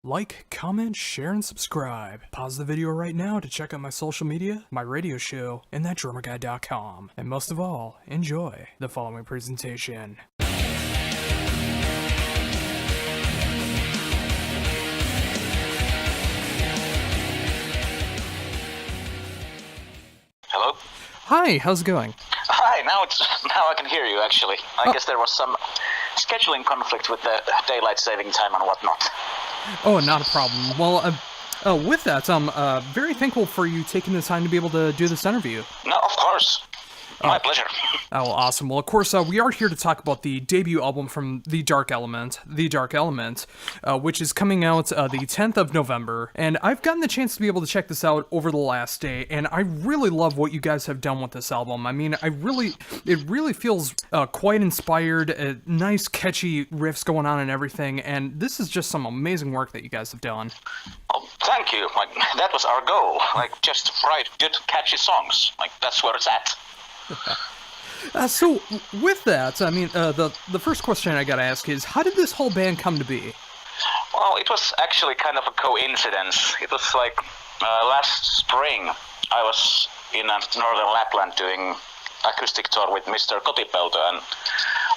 Like, comment, share, and subscribe. Pause the video right now to check out my social media, my radio show, and thatdrummerguy.com. And most of all, enjoy the following presentation. Hello? Hi, how's it going? Hi, now I can hear you actually. I guess there was some scheduling conflict with the daylight saving time and whatnot. Oh, not a problem. Well, with that, I'm very thankful for you taking the time to be able to do this interview. No, of course. My pleasure. Oh, awesome. Well, of course, we are here to talk about the debut album from The Dark Element, which is coming out the 10th of November. And I've gotten the chance to be able to check this out over the last day, and I really love what you guys have done with this album. I mean, it really feels quite inspired, nice, catchy riffs going on and everything, and this is just some amazing work that you guys have done. Oh, thank you. That was our goal. Just write good, catchy songs. That's where it's at. So, with that, I mean, the first question I gotta ask is, how did this whole band come to be? Well, it was actually kind of a coincidence. It was last spring, I was in northern Lapland doing acoustic tour with Mr. Kotipelto, and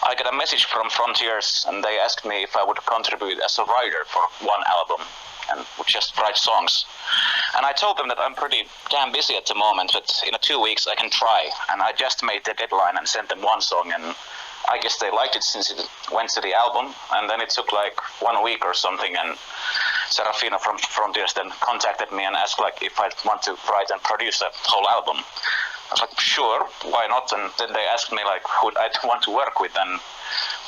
I got a message from Frontiers, and they asked me if I would contribute as a writer for one album and would just write songs. And I told them that I'm pretty damn busy at the moment, but in 2 weeks I can try. And I just made the deadline and sent them one song, and I guess they liked it since it went to the album. And then it took 1 week or something, and Serafina from Frontiers then contacted me and asked if I want to write and produce a whole album. I was like, sure, why not? And then they asked me who I'd want to work with, and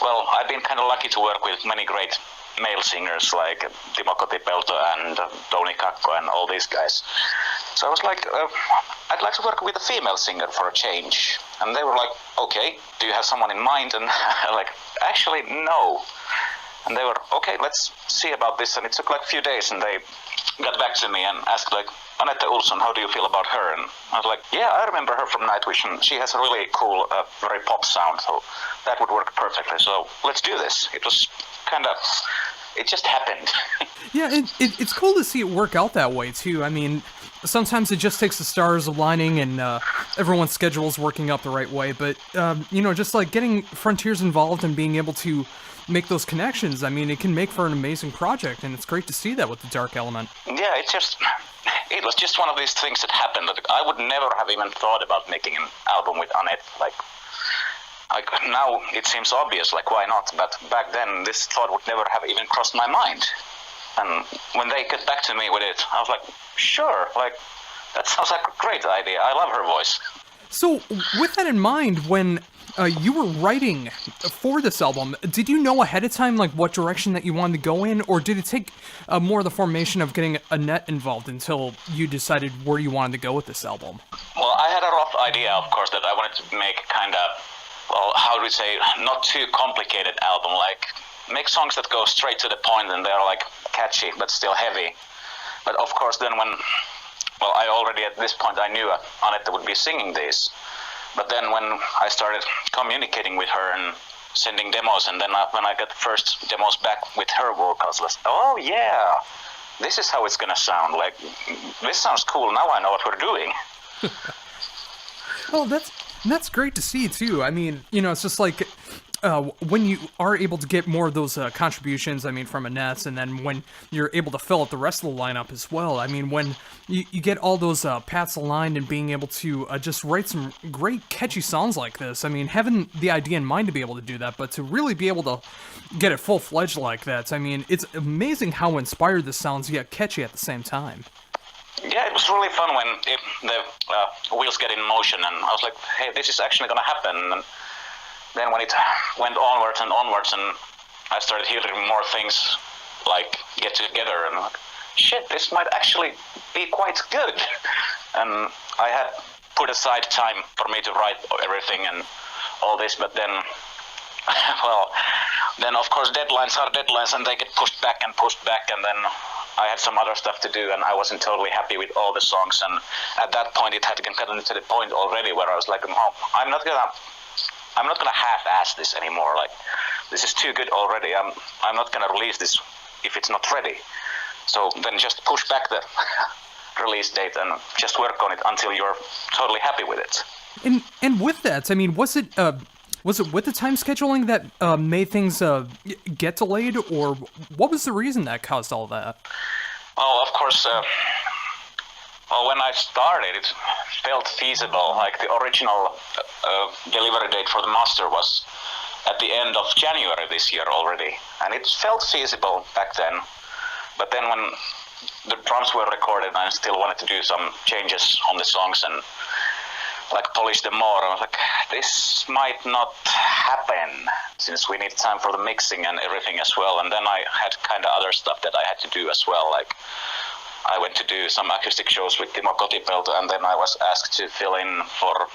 well, I've been kind of lucky to work with many great male singers like Timo Kotipelto and Toni Kakko and all these guys. So I was like, I'd like to work with a female singer for a change. And they were like, okay, do you have someone in mind? And I'm like, actually, no. And they were, okay, let's see about this. And it took a few days, and they got back to me and asked Anette Olsson, how do you feel about her? And I was like, yeah, I remember her from Nightwish, and she has a really cool, very pop sound, so that would work perfectly. So let's do this. It was it just happened. Yeah, it's cool to see it work out that way, too. I mean, sometimes it just takes the stars aligning and everyone's schedules working out the right way, but, just getting Frontiers involved and being able to make those connections, I mean, it can make for an amazing project, and it's great to see that with The Dark Element. Yeah, it was just one of these things that happened. I would never have even thought about making an album with Anette. Now it seems obvious, why not? But back then, this thought would never have even crossed my mind. And when they get back to me with it, I was like, sure, that sounds like a great idea. I love her voice. So, with that in mind, when you were writing for this album, did you know ahead of time what direction that you wanted to go in, or did it take more of the formation of getting Annette involved until you decided where you wanted to go with this album? Well, I had a rough idea, of course, that I wanted to make how do we say, not too complicated album, make songs that go straight to the point and they're catchy but still heavy. But of course then I already at this point I knew Annette would be singing these. But then when I started communicating with her and sending demos, and then when I got the first demos back with her vocals, I was oh yeah, this is how it's gonna sound. This sounds cool, now I know what we're doing. Well, that's great to see, too. I mean, it's just when you are able to get more of those contributions, I mean, from Annette, and then when you're able to fill out the rest of the lineup as well, I mean, when you get all those paths aligned and being able to just write some great, catchy songs like this, I mean, having the idea in mind to be able to do that, but to really be able to get it full-fledged like that, I mean, it's amazing how inspired this sounds, yet catchy at the same time. Yeah, it was really fun when the wheels get in motion, and I was like, hey, this is actually going to happen. And then when it went onwards and I started hearing more things get together, and shit, this might actually be quite good. And I had put aside time for me to write everything and all this, but then, then of course deadlines are deadlines, and they get pushed back, and then I had some other stuff to do, and I wasn't totally happy with all the songs, and at that point it had gotten to the point already where I was like, I'm not gonna half-ass this anymore. This is too good already. I'm not gonna release this if it's not ready. So then just push back the release date and just work on it until you're totally happy with it. And with that, I mean, was it with the time scheduling that made things get delayed, or what was the reason that caused all that? Well, of course, when I started, it felt feasible. Like the original delivery date for the master was at the end of January this year already, and it felt feasible back then. But then when the drums were recorded, I still wanted to do some changes on the songs and like polish them more. I was like, this might not happen since we need time for the mixing and everything as well. And then I had kind of other stuff that I had to do as well. Like I went to do some acoustic shows with Timo Kotipelto, and then I was asked to fill in for a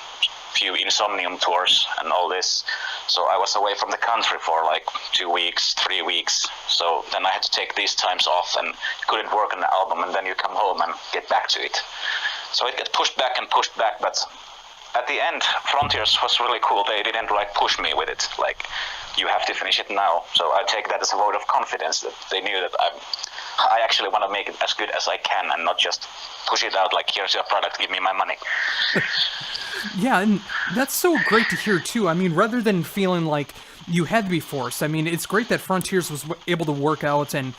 few Insomnium tours and all this. So I was away from the country for like 2 weeks, 3 weeks. So then I had to take these times off and couldn't work on the album, and then you come home and get back to it. So it got pushed back, but at the end, Frontiers was really cool. They didn't like push me with it, like you have to finish it now. So I take that as a vote of confidence that they knew that I actually want to make it as good as I can and not just push it out like, here's your product, give me my money. Yeah, and that's so great to hear too. I mean, rather than feeling like you had to be forced, I mean, it's great that Frontiers was able to work out and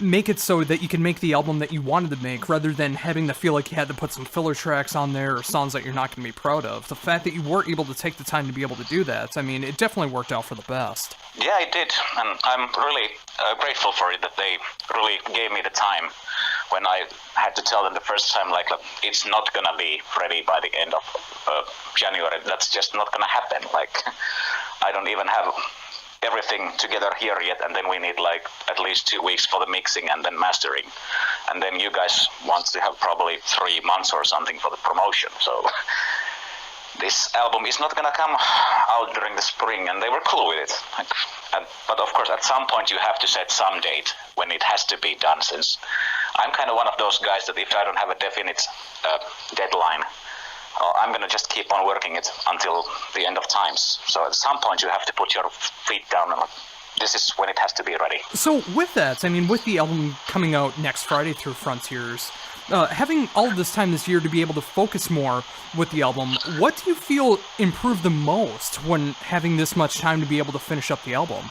make it so that you can make the album that you wanted to make, rather than having to feel like you had to put some filler tracks on there or songs that you're not going to be proud of. The fact that you were able to take the time to be able to do that, I mean, it definitely worked out for the best. Yeah, it did, and I'm really grateful for it, that they really gave me the time when I had to tell them the first time, like it's not going to be ready by the end of January. That's just not going to happen. Like, I don't even have everything together here yet, and then we need like at least 2 weeks for the mixing and then mastering, and then you guys want to have probably 3 months or something for the promotion. So this album is not gonna come out during the spring, and they were cool with it. But of course, at some point you have to set some date when it has to be done, since I'm kind of one of those guys that if I don't have a definite deadline, I'm going to just keep on working it until the end of times. So at some point you have to put your feet down and this is when it has to be ready. So with that, I mean, with the album coming out next Friday through Frontiers, having all of this time this year to be able to focus more with the album, what do you feel improved the most when having this much time to be able to finish up the album?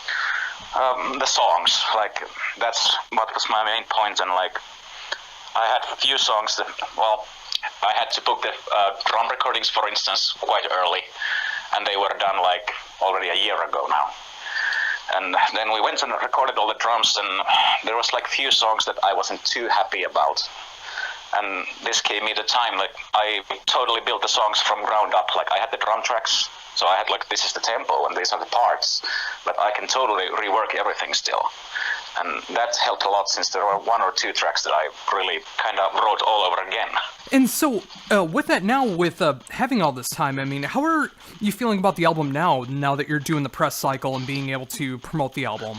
The songs, like that's what was my main point, and like I had a few songs that, I had to book the drum recordings, for instance, quite early, and they were done like already a year ago now. And then we went and recorded all the drums, and there was like few songs that I wasn't too happy about. And this gave me the time, like I totally built the songs from ground up. Like I had the drum tracks, so I had like, this is the tempo and these are the parts, but I can totally rework everything still. And that helped a lot, since there were 1 or 2 tracks that I really kind of wrote all over again. And so, with that now, with having all this time, I mean, how are you feeling about the album now that you're doing the press cycle and being able to promote the album?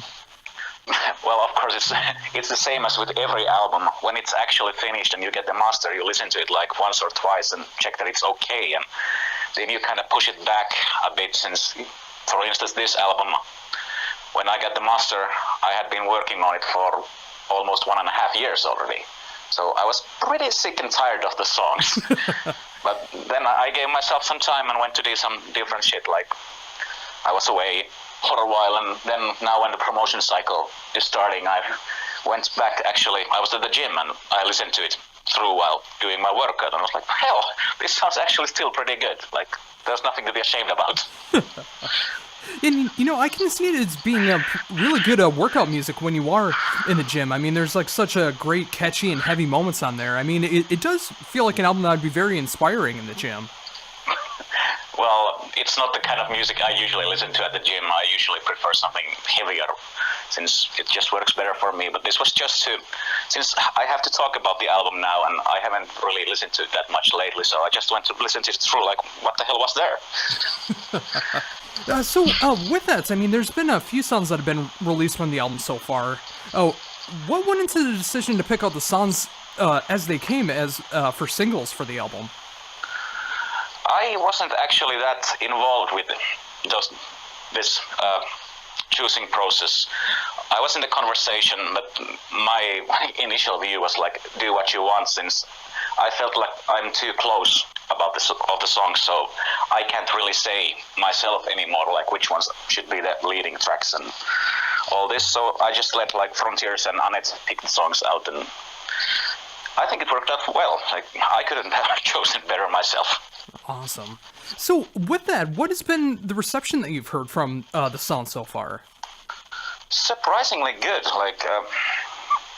Well, of course, it's the same as with every album. When it's actually finished and you get the master, you listen to it like once or twice and check that it's okay, and then you kind of push it back a bit, since, for instance, this album, when I got the master, I had been working on it for almost 1.5 years already. So I was pretty sick and tired of the songs. But then I gave myself some time and went to do some different shit. Like I was away for a while, and then now when the promotion cycle is starting, I went back. Actually, I was at the gym and I listened to it through while doing my workout, and I was like, hell, this sounds actually still pretty good. Like there's nothing to be ashamed about. And, you know, I can see it as being a really good workout music when you are in the gym. I mean, there's like such a great, catchy, and heavy moments on there. I mean, it does feel like an album that would be very inspiring in the gym. Well, it's not the kind of music I usually listen to at the gym. I usually prefer something heavier, since it just works better for me. But this was just since I have to talk about the album now, and I haven't really listened to it that much lately, so I just went to listen to it through, like, what the hell was there? So with that, I mean, there's been a few songs that have been released from the album so far. What went into the decision to pick out the songs as they came as for singles for the album? I wasn't actually that involved with this choosing process. I was in the conversation, but my initial view was like, do what you want, since I felt like I'm too close about the songs, so I can't really say myself anymore, like which ones should be the leading tracks and all this. So I just let like Frontiers and Annette pick the songs out, and I think it worked out well. Like I couldn't have chosen better myself. Awesome. So with that, what has been the reception that you've heard from the song so far? Surprisingly good. Like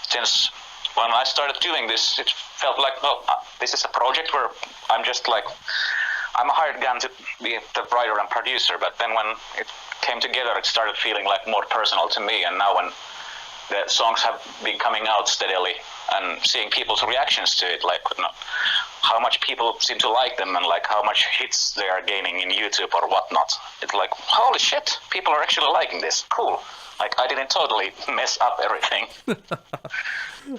since when I started doing this, it felt like, well, this is a project where I'm just like, I'm a hired gun to be the writer and producer, but then when it came together, it started feeling like more personal to me, and now when the songs have been coming out steadily and seeing people's reactions to it, like how much people seem to like them and like how much hits they are gaining in YouTube or whatnot, it's like, holy shit, people are actually liking this, cool. Like, I didn't totally mess up everything.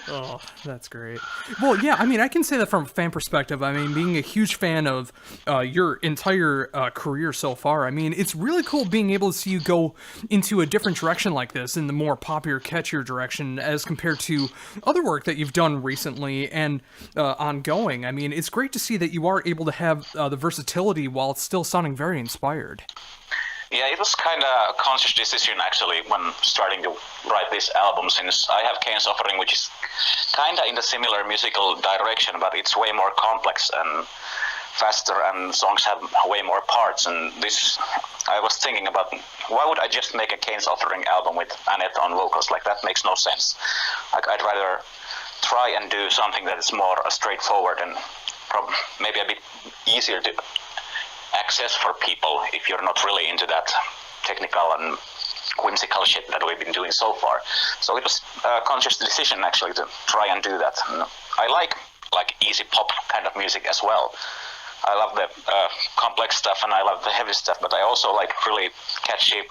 Oh, that's great. Well, yeah, I mean, I can say that from a fan perspective. I mean, being a huge fan of your entire career so far, I mean, it's really cool being able to see you go into a different direction like this, in the more popular, catchier direction, as compared to other work that you've done recently and ongoing. I mean, it's great to see that you are able to have the versatility while it's still sounding very inspired. Yeah, it was kind of a conscious decision actually when starting to write this album, since I have Cains Offering, which is kind of in the similar musical direction, but it's way more complex and faster, and songs have way more parts. And this, I was thinking about, why would I just make a Cains Offering album with Annette on vocals? Like, that makes no sense. Like, I'd rather try and do something that is more straightforward and maybe a bit easier to access for people if you're not really into that technical and whimsical shit that we've been doing so far. So it was a conscious decision actually to try and do that. And I like easy pop kind of music as well. I love the complex stuff and I love the heavy stuff, but I also like really catchy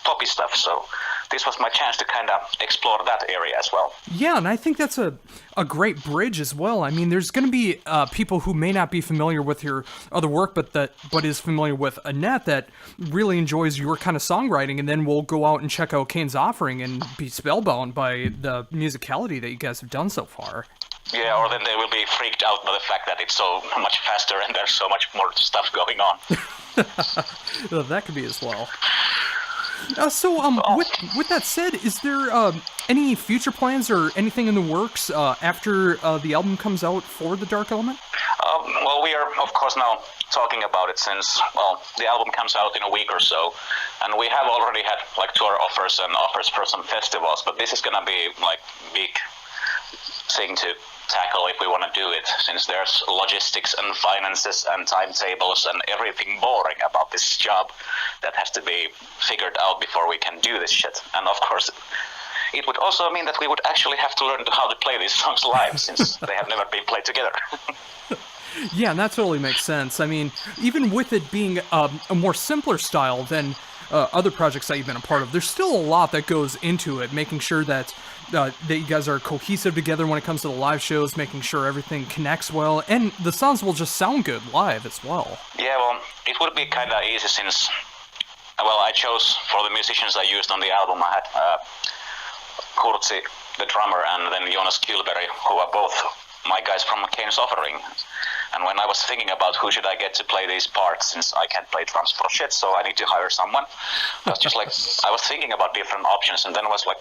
poppy stuff, so this was my chance to kind of explore that area as well. Yeah, and I think that's a great bridge as well. I mean, there's going to be people who may not be familiar with your other work, but is familiar with Annette, that really enjoys your kind of songwriting, and then will go out and check out Cains Offering and be spellbound by the musicality that you guys have done so far. Yeah, or then they will be freaked out by the fact that it's so much faster and there's so much more stuff going on. Well, that could be as well. With that said, is there any future plans or anything in the works after the album comes out for The Dark Element? Well, we are, of course, now talking about it since, well, the album comes out in a week or so, and we have already had, like, tour offers and offers for some festivals, but this is gonna be, like, big thing to tackle if we want to do it, since there's logistics and finances and timetables and everything boring about this job that has to be figured out before we can do this shit. And of course, it would also mean that we would actually have to learn how to play these songs live, since they have never been played together. Yeah, and that totally makes sense. I mean, even with it being a more simpler style than other projects that you've been a part of, there's still a lot that goes into it, making sure that you guys are cohesive together when it comes to the live shows, making sure everything connects well, and the songs will just sound good live as well. Yeah, well, it would be kind of easy since, well, I chose for the musicians I used on the album, I had Kurtzi, the drummer, and then Jonas Kylberg, who are both my guys from Cains Offering. And when I was thinking about who should I get to play these parts, since I can't play drums for shit, so I need to hire someone, I was just like, I was thinking about different options, and then I was like,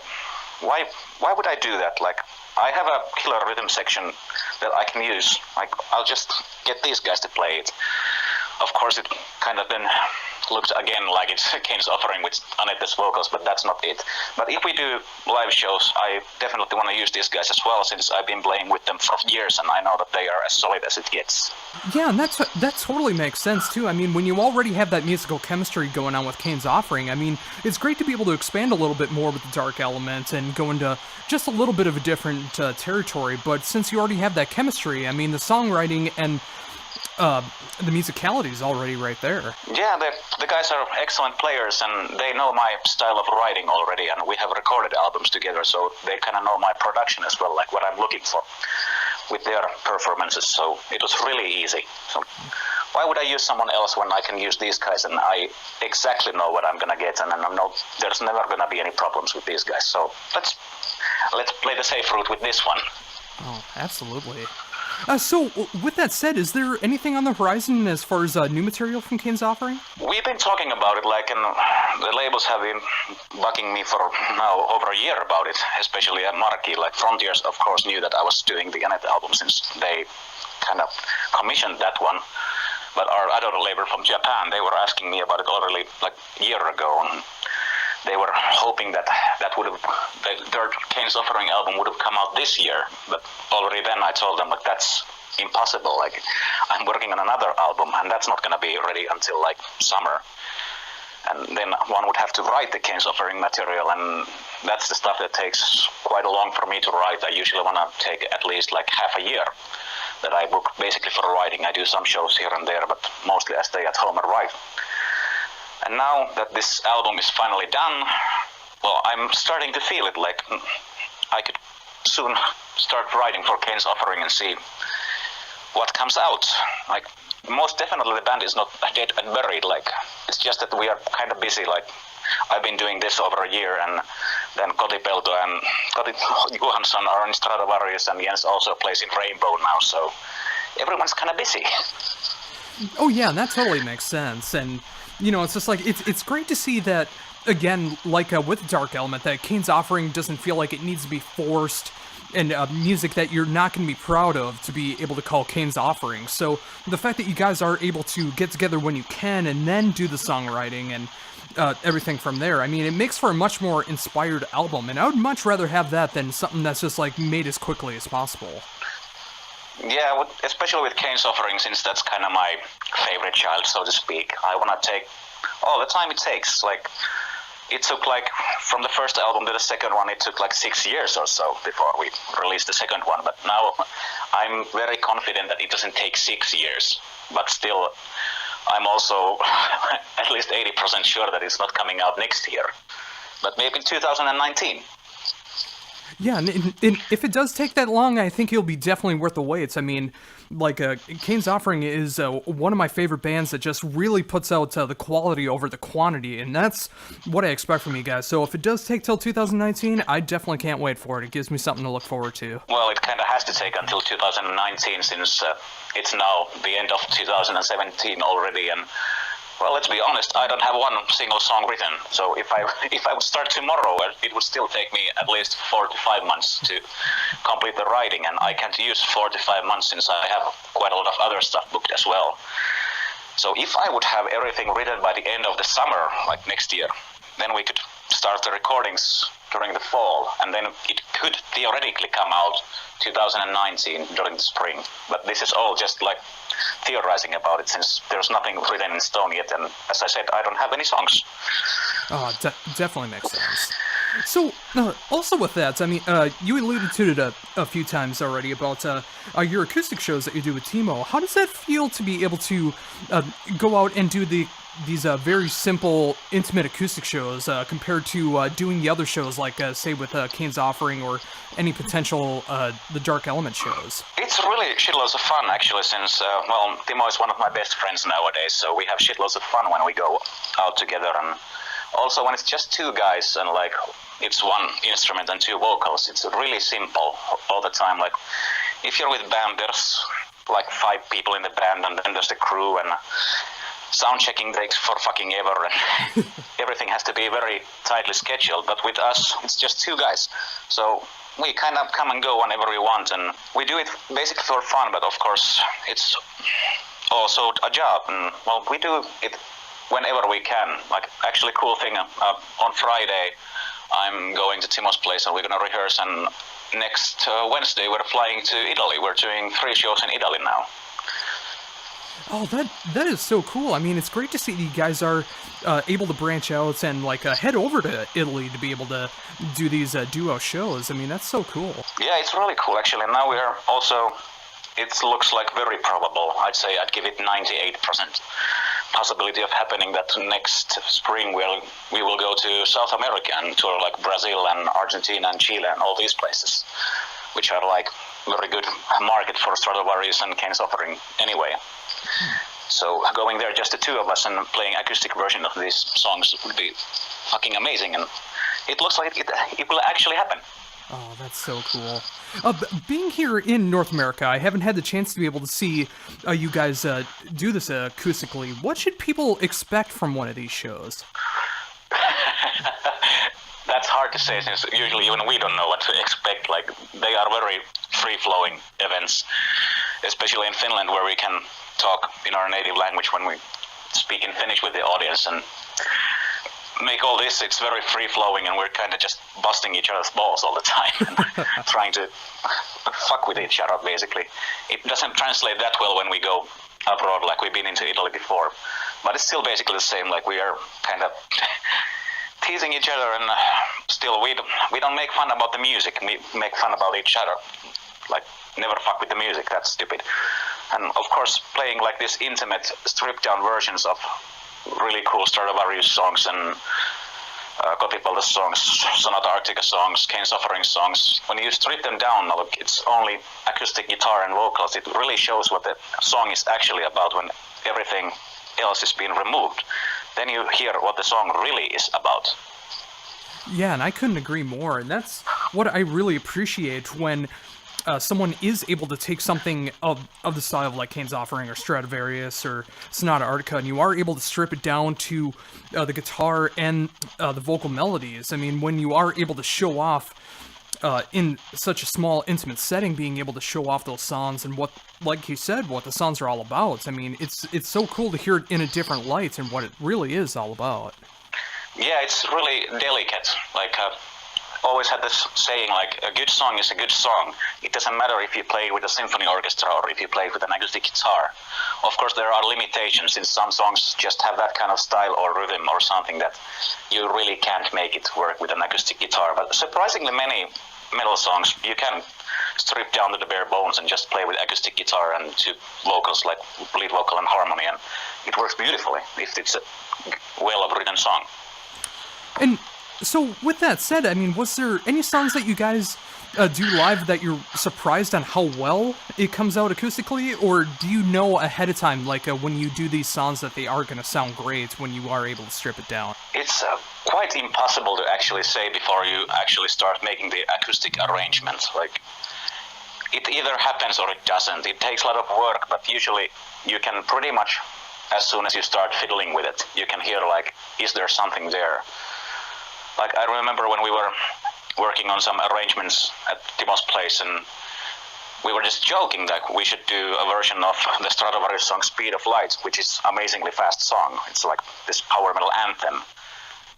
why would I do that? Like, I have a killer rhythm section that I can use. Like, I'll just get these guys to play it. Of course, it kind of then looks again like it's Cains Offering with Annette's vocals, but that's not it. But if we do live shows, I definitely want to use these guys as well, since I've been playing with them for years and I know that they are as solid as it gets. Yeah, and that totally makes sense too. I mean, when you already have that musical chemistry going on with Cains Offering, I mean, it's great to be able to expand a little bit more with the Dark Element and go into just a little bit of a different territory. But since you already have that chemistry, I mean, the songwriting and the musicality is already right there. Yeah, the guys are excellent players, and they know my style of writing already, and we have recorded albums together, so they kind of know my production as well, like what I'm looking for with their performances, so it was really easy. So why would I use someone else when I can use these guys and I exactly know what I'm gonna get, and there's never gonna be any problems with these guys. So let's play the safe route with this one. Oh, absolutely. So, with that said, is there anything on the horizon as far as new material from Cains Offering? We've been talking about it, and the labels have been bugging me for now over a year about it, especially at Marquee. Frontiers, of course, knew that I was doing the Annette album since they kind of commissioned that one. But our other label from Japan, they were asking me about it already a year ago, and they were hoping that their Cains Offering album would have come out this year. But already then I told them that's impossible. I'm working on another album, and that's not going to be ready until summer. And then one would have to write the Cains Offering material, and that's the stuff that takes quite a long for me to write. I usually want to take at least half a year that I book basically for writing. I do some shows here and there, but mostly I stay at home and write. And now that this album is finally done, well, I'm starting to feel it I could soon start writing for Cains Offering and see what comes out. Most definitely the band is not dead and buried. It's just that we are kind of busy. I've been doing this over a year, and then Kotipelto and Johansson are in Stradivarius, and Jens also plays in Rainbow now, so everyone's kind of busy. Oh yeah, that totally makes sense. And it's just it's great to see that, again, with Dark Element, that Cains Offering doesn't feel like it needs to be forced and music that you're not going to be proud of to be able to call Cains Offering. So the fact that you guys are able to get together when you can and then do the songwriting and everything from there, it makes for a much more inspired album, and I would much rather have that than something that's just made as quickly as possible. Yeah, especially with Cains Offering, since that's kind of my favorite child, so to speak. I want to take all the time it takes. It took from the first album to the second one, it took 6 years or so before we released the second one. But now I'm very confident that it doesn't take 6 years. But still, I'm also at least 80% sure that it's not coming out next year. But maybe in 2019. Yeah, and if it does take that long, I think it'll be definitely worth the wait. Cains Offering is one of my favorite bands that just really puts out the quality over the quantity, and that's what I expect from you guys. So if it does take till 2019, I definitely can't wait for it. It gives me something to look forward to. Well, it kind of has to take until 2019, since it's now the end of 2017 already, and well, let's be honest, I don't have one single song written. So if I would start tomorrow, it would still take me at least 4 to 5 months to complete the writing, and I can't use 4 to 5 months since I have quite a lot of other stuff booked as well. So if I would have everything written by the end of the summer, next year, then we could start the recordings during the fall, and then it could theoretically come out 2019 during the spring. But this is all just theorizing about it, since there's nothing written in stone yet, and as I said, I don't have any songs. Oh, definitely makes sense. So, also with that, you alluded to it a few times already about your acoustic shows that you do with Timo. How does that feel to be able to go out and do these very simple, intimate acoustic shows compared to doing the other shows, say with Cains Offering or any potential the Dark Element shows? It's really shitloads of fun, actually, since, Timo is one of my best friends nowadays, so we have shitloads of fun when we go out together, and also when it's just two guys and it's one instrument and two vocals, it's really simple all the time. If you're with a band, there's 5 people in the band, and then there's the crew, and sound checking takes for fucking ever, and everything has to be very tightly scheduled. But with us, it's just two guys, so we kind of come and go whenever we want, and we do it basically for fun. But of course, it's also a job, and we do it whenever we can. Actually, cool thing, on Friday, I'm going to Timo's place, and we're gonna rehearse. And next Wednesday, we're flying to Italy. We're doing 3 shows in Italy now. Oh, that is so cool. It's great to see you guys are able to branch out and head over to Italy to be able to do these duo shows. That's so cool. Yeah, it's really cool, actually. And now we are also, it looks very probable. I'd say I'd give it 98% possibility of happening that next spring we will go to South America and tour Brazil and Argentina and Chile and all these places, which are very good market for Stradivarius and Cains Offering anyway. So going there, just the two of us, and playing acoustic version of these songs would be fucking amazing. And it looks like it will actually happen. Oh, that's so cool. Being here in North America, I haven't had the chance to be able to see you guys do this acoustically. What should people expect from one of these shows? That's hard to say, since usually even we don't know what to expect. Like, they are very free-flowing events, especially in Finland, where we can talk in our native language when we speak in Finnish with the audience and make all this. It's very free-flowing, and we're kind of just busting each other's balls all the time and trying to fuck with each other, basically. It doesn't translate that well when we go abroad, like we've been into Italy before, but it's still basically the same. Like, we are kind of teasing each other, and still we don't make fun about the music. We make fun about each other. Like, never fuck with the music. That's stupid. And of course, playing like this intimate, stripped-down versions of really cool Stradivarius songs and Kotipelto songs, Sonata Arctica songs, Cains Offering songs. When you strip them down, look, it's only acoustic guitar and vocals. It really shows what the song is actually about when everything else is being removed. Then you hear what the song really is about. Yeah, and I couldn't agree more. And that's what I really appreciate when someone is able to take something of the style of like Cains Offering or Stradivarius or Sonata Arctica, and you are able to strip it down to the guitar and the vocal melodies. I mean, when you are able to show off in such a small, intimate setting, being able to show off those songs and what, like you said, what the songs are all about. I mean, it's so cool to hear it in a different light and what it really is all about. Yeah, it's really delicate. Like, always had this saying, like, a good song is a good song. It doesn't matter if you play with a symphony orchestra or if you play with an acoustic guitar. Of course, there are limitations, since some songs just have that kind of style or rhythm or something that you really can't make it work with an acoustic guitar. But surprisingly many metal songs you can strip down to the bare bones and just play with acoustic guitar and two vocals, like lead vocal and harmony, and it works beautifully if it's a well-written song. And so, with that said, I mean, was there any songs that you guys do live that you're surprised on how well it comes out acoustically, or do you know ahead of time, like when you do these songs, that they are going to sound great when you are able to strip it down? It's quite impossible to actually say before you actually start making the acoustic arrangements. Like, it either happens or it doesn't. It takes a lot of work, but usually you can pretty much, as soon as you start fiddling with it, you can hear, like, is there something there? Like, I remember when we were working on some arrangements at Timo's place, and we were just joking that we should do a version of the Stradivarius song Speed of Light, which is amazingly fast song. It's like this power metal anthem.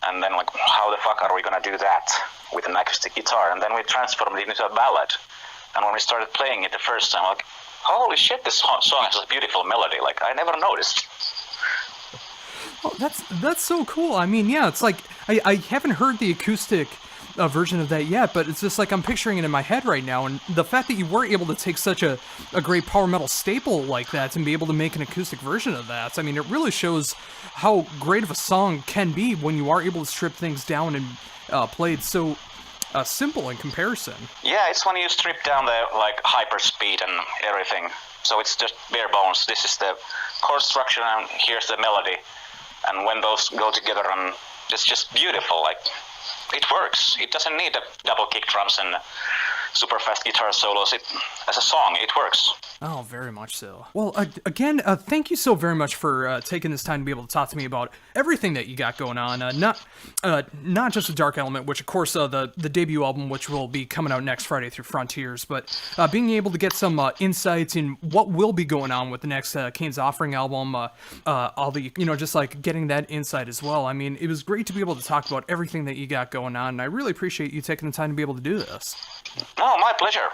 And then, like, how the fuck are we gonna do that with an acoustic guitar? And then we transformed it into a ballad. And when we started playing it the first time, like, holy shit, this song has a beautiful melody. Like, I never noticed. Oh, that's so cool. I mean, yeah, it's like, I haven't heard the acoustic version of that yet, but it's just like I'm picturing it in my head right now, and the fact that you were able to take such a great power metal staple like that and be able to make an acoustic version of that, I mean, it really shows how great of a song can be when you are able to strip things down and play it so simple in comparison. Yeah, it's when you strip down the, like, hyper speed and everything, so it's just bare bones. This is the chord structure, and here's the melody. And when those go together, and it's just beautiful. Like, it works. It doesn't need the double kick drums and super fast guitar solos. As a song, it works. Oh, very much so. Well, again, thank you so very much for taking this time to be able to talk to me about everything that you got going on. Not just the Dark Element, which of course the debut album, which will be coming out next Friday through Frontiers, but being able to get some insights in what will be going on with the next Cains Offering album, all the, just like getting that insight as well. I mean, it was great to be able to talk about everything that you got going on, and I really appreciate you taking the time to be able to do this. Oh, my pleasure.